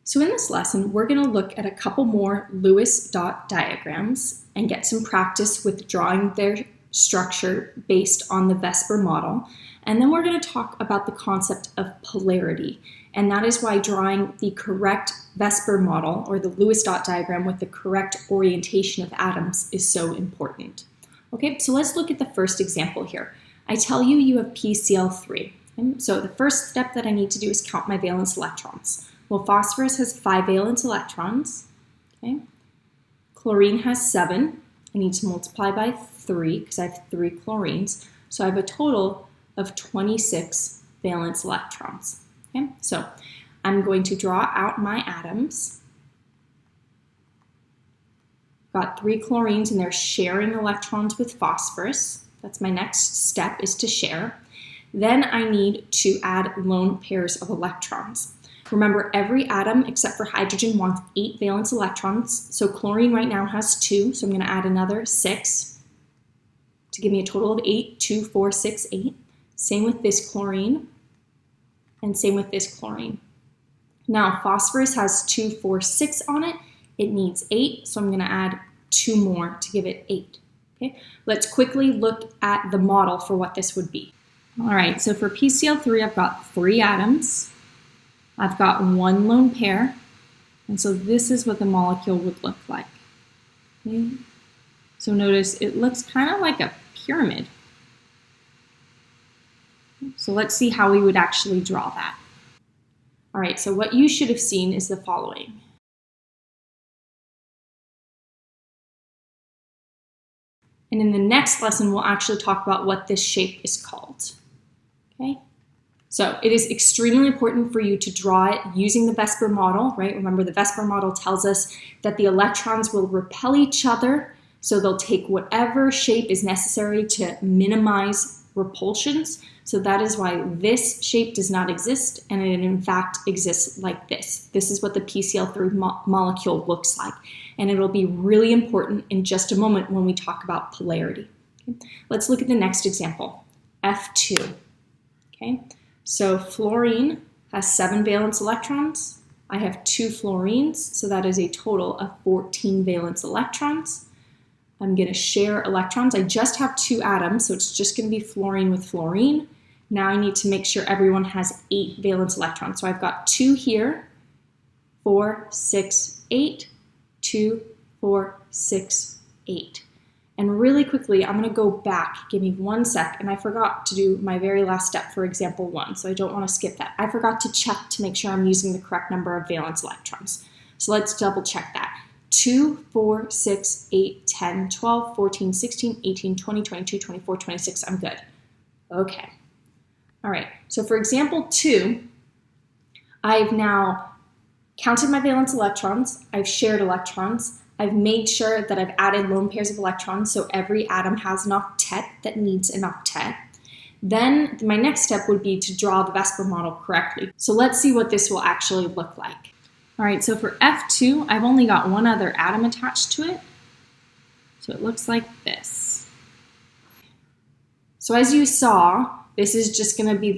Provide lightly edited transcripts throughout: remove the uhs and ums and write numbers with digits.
So in this lesson, we're going to look at a couple more Lewis dot diagrams and get some practice with drawing their structure based on the Vesper model. And then we're going to talk about the concept of polarity. And that is why drawing the correct Vesper model or the Lewis dot diagram with the correct orientation of atoms is so important. Okay, so let's look at the first example here. I tell you you have PCl3. And so the first step that I need to do is count my valence electrons. Well, phosphorus has 5 valence electrons. Okay. Chlorine has 7. I need to multiply by 3 because I have 3 chlorines. So I have a total of 26 valence electrons. Okay. So I'm going to draw out my atoms. Got 3 chlorines and they're sharing electrons with phosphorus. That's my next step, is to share. Then I need to add lone pairs of electrons. Remember, every atom except for hydrogen wants 8 valence electrons. So chlorine right now has 2, so I'm going to add another 6 to give me a total of 8. 2, 4, 6, 8. Same with this chlorine, and same with this chlorine. Now, phosphorus has 2, 4, 6 on it. It needs 8, so I'm going to add 2 more to give it 8. Okay? Let's quickly look at the model for what this would be. All right, so for PCl3, I've got 3 atoms. I've got 1 lone pair, and so this is what the molecule would look like. Okay. So notice it looks kind of like a pyramid. So let's see how we would actually draw that. All right, so what you should have seen is the following. And in the next lesson, we'll actually talk about what this shape is called. Okay. So it is extremely important for you to draw it using the Vesper model, right? Remember, the Vesper model tells us that the electrons will repel each other, so they'll take whatever shape is necessary to minimize repulsions. So that is why this shape does not exist, and it in fact exists like this. This is what the PCl3 molecule looks like, and it'll be really important in just a moment when we talk about polarity. Okay? Let's look at the next example, F2. Okay. So fluorine has 7 valence electrons. I have 2 fluorines, so that is a total of 14 valence electrons. I'm going to share electrons. I just have 2 atoms, so it's just going to be fluorine with fluorine. Now I need to make sure everyone has 8 valence electrons. So I've got 2 here, 4, 6, 8, 2, 4, 6, 8. And really quickly, I'm going to go back. Give me 1 sec. And I forgot to do my very last step for example 1, so I don't want to skip that. I forgot to check to make sure I'm using the correct number of valence electrons. So let's double check that. 2, 4, 6, 8, 10, 12, 14, 16, 18, 20, 22, 24, 26. I'm good. Okay. All right. So for example 2, I've now counted my valence electrons. I've shared electrons. I've made sure that I've added lone pairs of electrons, so every atom has an octet that needs an octet. Then my next step would be to draw the Vesper model correctly. So let's see what this will actually look like. All right, so for F2, I've only got 1 other atom attached to it. So it looks like this. So as you saw, this is just going to be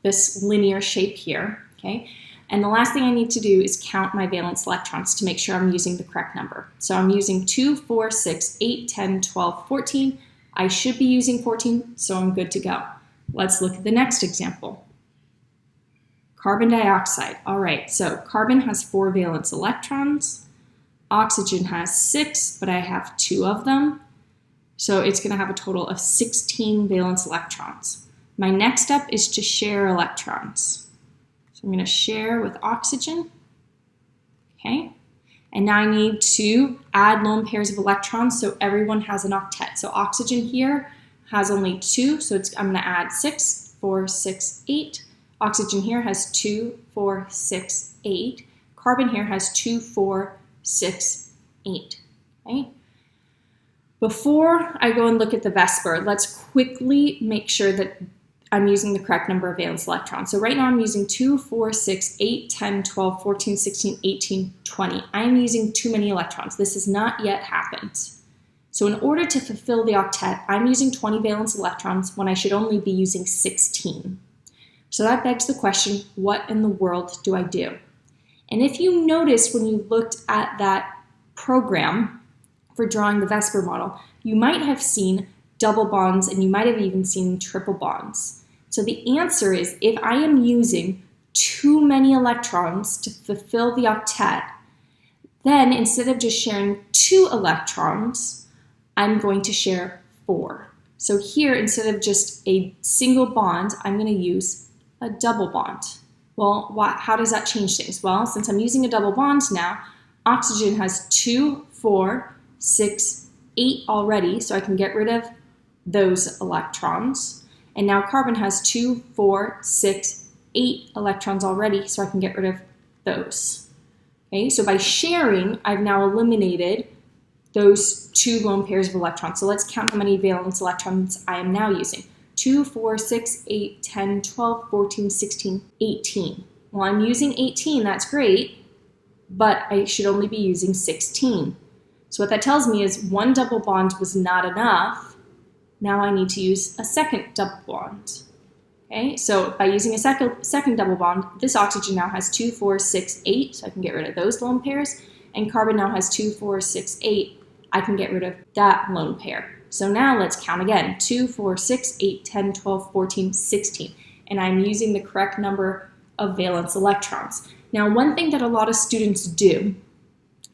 this linear shape here, okay? And the last thing I need to do is count my valence electrons to make sure I'm using the correct number. So I'm using 2, 4, 6, 8, 10, 12, 14. I should be using 14, so I'm good to go. Let's look at the next example. Carbon dioxide. All right, so carbon has 4 valence electrons. Oxygen has 6, but I have 2 of them. So it's going to have a total of 16 valence electrons. My next step is to share electrons. So I'm going to share with oxygen, okay? And now I need to add lone pairs of electrons so everyone has an octet. So oxygen here has only 2, so I'm going to add 6, 4, 6, 8. Oxygen here has 2, 4, 6, 8. Carbon here has 2, 4, 6, 8, okay? Before I go and look at the Vesper, let's quickly make sure that I'm using the correct number of valence electrons. So right now I'm using 2, 4, 6, 8, 10, 12, 14, 16, 18, 20. I'm using too many electrons. This has not yet happened. So in order to fulfill the octet, I'm using 20 valence electrons when I should only be using 16. So that begs the question, what in the world do I do? And if you noticed when you looked at that program for drawing the Vesper model, you might have seen double bonds and you might have even seen triple bonds. So the answer is, if I am using too many electrons to fulfill the octet, then instead of just sharing 2 electrons, I'm going to share 4. So here, instead of just a single bond, I'm going to use a double bond. Well, how does that change things? Well, since I'm using a double bond now, oxygen has 2, 4, 6, 8 already, so I can get rid of those electrons. And now carbon has 2, 4, 6, 8 electrons already, so I can get rid of those. Okay, so by sharing, I've now eliminated those 2 lone pairs of electrons. So let's count how many valence electrons I am now using. 2, 4, 6, 8, 10, 12, 14, 16, 18. Well, I'm using 18, that's great, but I should only be using 16. So what that tells me is 1 double bond was not enough. Now I need to use a second double bond. Okay, so by using a second double bond, this oxygen now has 2, 4, 6, 8, so I can get rid of those lone pairs, and carbon now has 2, 4, 6, 8. I can get rid of that lone pair. So now let's count again. 2, 4, 6, 8, 10, 12, 14, 16. And I'm using the correct number of valence electrons. Now, one thing that a lot of students do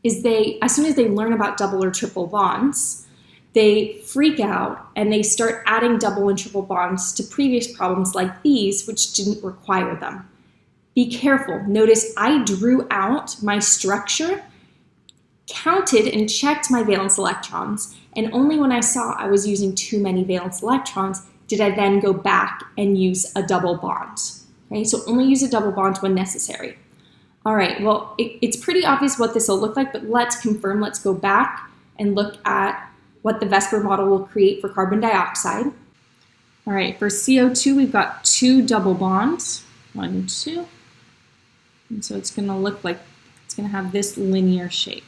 is as soon as they learn about double or triple bonds, they freak out and they start adding double and triple bonds to previous problems like these, which didn't require them. Be careful. Notice I drew out my structure, counted and checked my valence electrons, and only when I saw I was using too many valence electrons did I then go back and use a double bond. Okay, so only use a double bond when necessary. All right, well, it's pretty obvious what this will look like, but let's confirm. Let's go back and look at what the Vesper model will create for carbon dioxide. All right, for CO2, we've got 2 double bonds, 1, 2. And so it's gonna look like, it's gonna have this linear shape.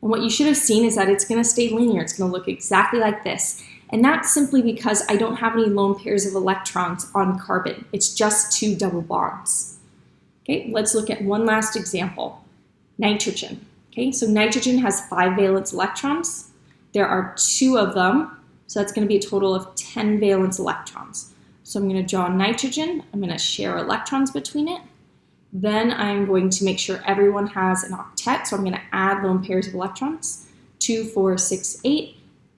And what you should have seen is that it's gonna stay linear. It's gonna look exactly like this. And that's simply because I don't have any lone pairs of electrons on carbon. It's just 2 double bonds. Okay, let's look at one last example, nitrogen. Okay, so nitrogen has 5 valence electrons. There are 2 of them, so that's going to be a total of 10 valence electrons. So I'm going to draw nitrogen. I'm going to share electrons between it. Then I'm going to make sure everyone has an octet, so I'm going to add lone pairs of electrons. 2, 4, 6, 8,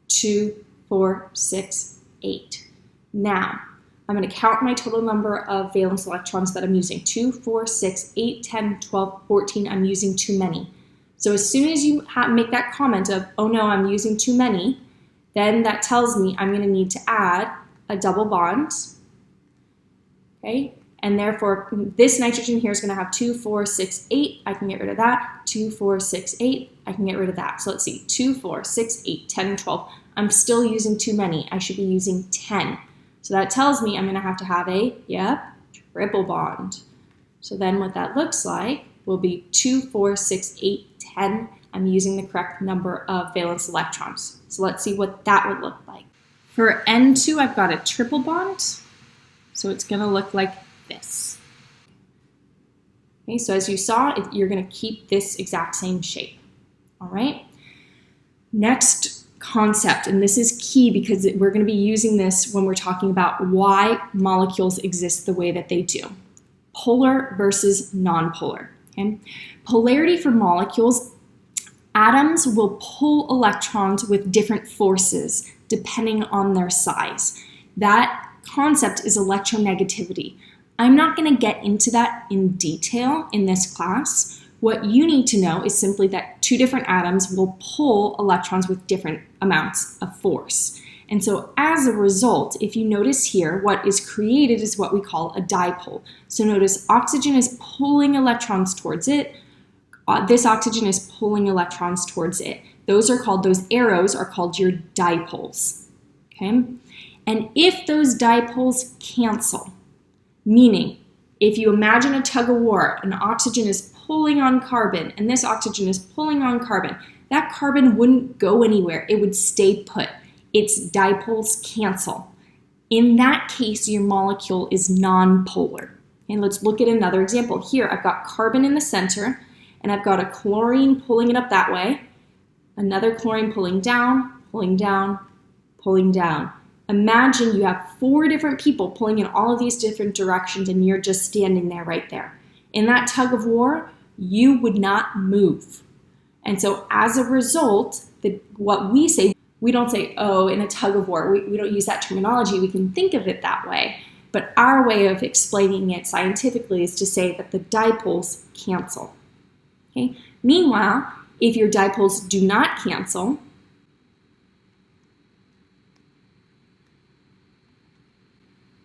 2, 4, 6, 8. Now, I'm going to count my total number of valence electrons that I'm using. 2, 4, 6, 8, 10, 12, 14. I'm using too many. So as soon as you make that comment of, oh no, I'm using too many, then that tells me I'm going to need to add a double bond. Okay, and therefore this nitrogen here is going to have 2, 4, 6, 8. I can get rid of that. 2, 4, 6, 8. I can get rid of that. So let's see, 2, 4, 6, 8, 10, 12. I'm still using too many. I should be using 10. So that tells me I'm going to have a, triple bond. So then what that looks like will be 2, 4, 6, 8, 10. I'm using the correct number of valence electrons. So let's see what that would look like. For N2, I've got a triple bond. So it's going to look like this. Okay, so as you saw, you're going to keep this exact same shape. All right. Next concept, and this is key because we're going to be using this when we're talking about why molecules exist the way that they do. Polar versus nonpolar. Okay? Polarity for molecules, atoms will pull electrons with different forces depending on their size. That concept is electronegativity. I'm not going to get into that in detail in this class. What you need to know is simply that 2 different atoms will pull electrons with different amounts of force. And so as a result, if you notice here, what is created is what we call a dipole. So notice oxygen is pulling electrons towards it. This oxygen is pulling electrons towards it. Those arrows are called your dipoles. Okay? And if those dipoles cancel, meaning if you imagine a tug of war, an oxygen is pulling on carbon and this oxygen is pulling on carbon, that carbon wouldn't go anywhere. It would stay put. Its dipoles cancel. In that case, your molecule is nonpolar. And let's look at another example. Here, I've got carbon in the center, and I've got a chlorine pulling it up that way, another chlorine pulling down, pulling down, pulling down. Imagine you have 4 different people pulling in all of these different directions, and you're just standing there right there. In that tug of war, you would not move. And so as a result, what we say, we don't say, oh, in a tug of war. We don't use that terminology. We can think of it that way. But our way of explaining it scientifically is to say that the dipoles cancel. Okay? Meanwhile, if your dipoles do not cancel,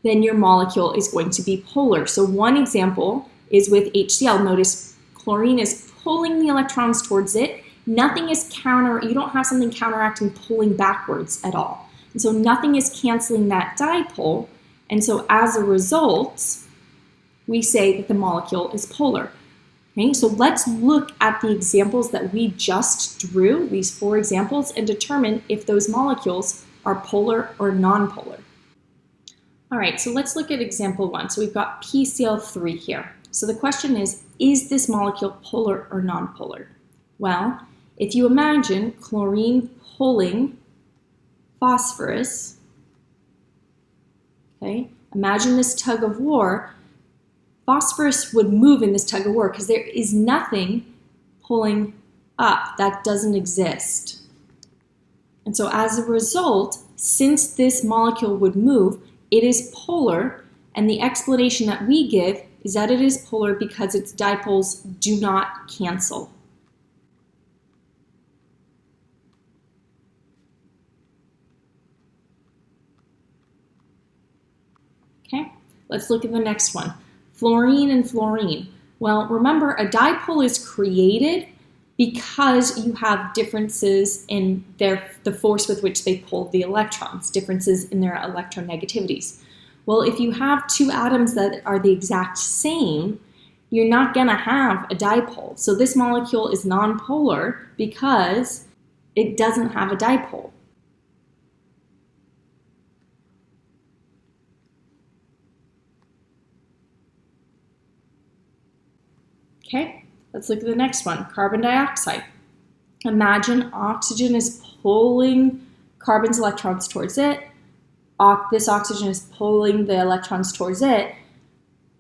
then your molecule is going to be polar. So one example is with HCl. Notice chlorine is pulling the electrons towards it. Nothing is you don't have something counteracting pulling backwards at all. And so nothing is canceling that dipole. And so as a result, we say that the molecule is polar. Okay, so let's look at the examples that we just drew, these 4 examples, and determine if those molecules are polar or non-polar. All right, so let's look at example 1. So we've got PCl3 here. So the question is this molecule polar or non-polar? Well, if you imagine chlorine pulling phosphorus, okay, imagine this tug of war, phosphorus would move in this tug of war because there is nothing pulling up. That doesn't exist. And so as a result, since this molecule would move, it is polar, and the explanation that we give is that it is polar because its dipoles do not cancel. Okay, let's look at the next one. Fluorine and fluorine. Well, remember, a dipole is created because you have differences in the force with which they pull the electrons, differences in their electronegativities. Well, if you have 2 atoms that are the exact same, you're not going to have a dipole. So this molecule is nonpolar because it doesn't have a dipole. Okay, let's look at the next one, carbon dioxide. Imagine oxygen is pulling carbon's electrons towards it. This oxygen is pulling the electrons towards it.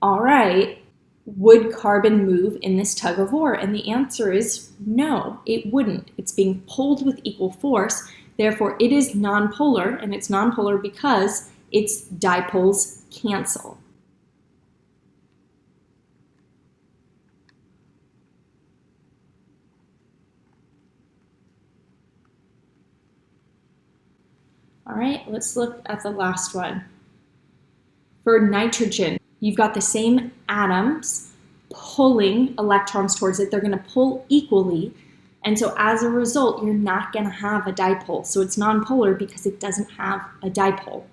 All right, would carbon move in this tug of war? And the answer is no, it wouldn't. It's being pulled with equal force. Therefore, it is nonpolar, and it's nonpolar because its dipoles cancel. All right, let's look at the last one. For nitrogen, you've got the same atoms pulling electrons towards it. They're going to pull equally. And so as a result, you're not going to have a dipole. So it's nonpolar because it doesn't have a dipole.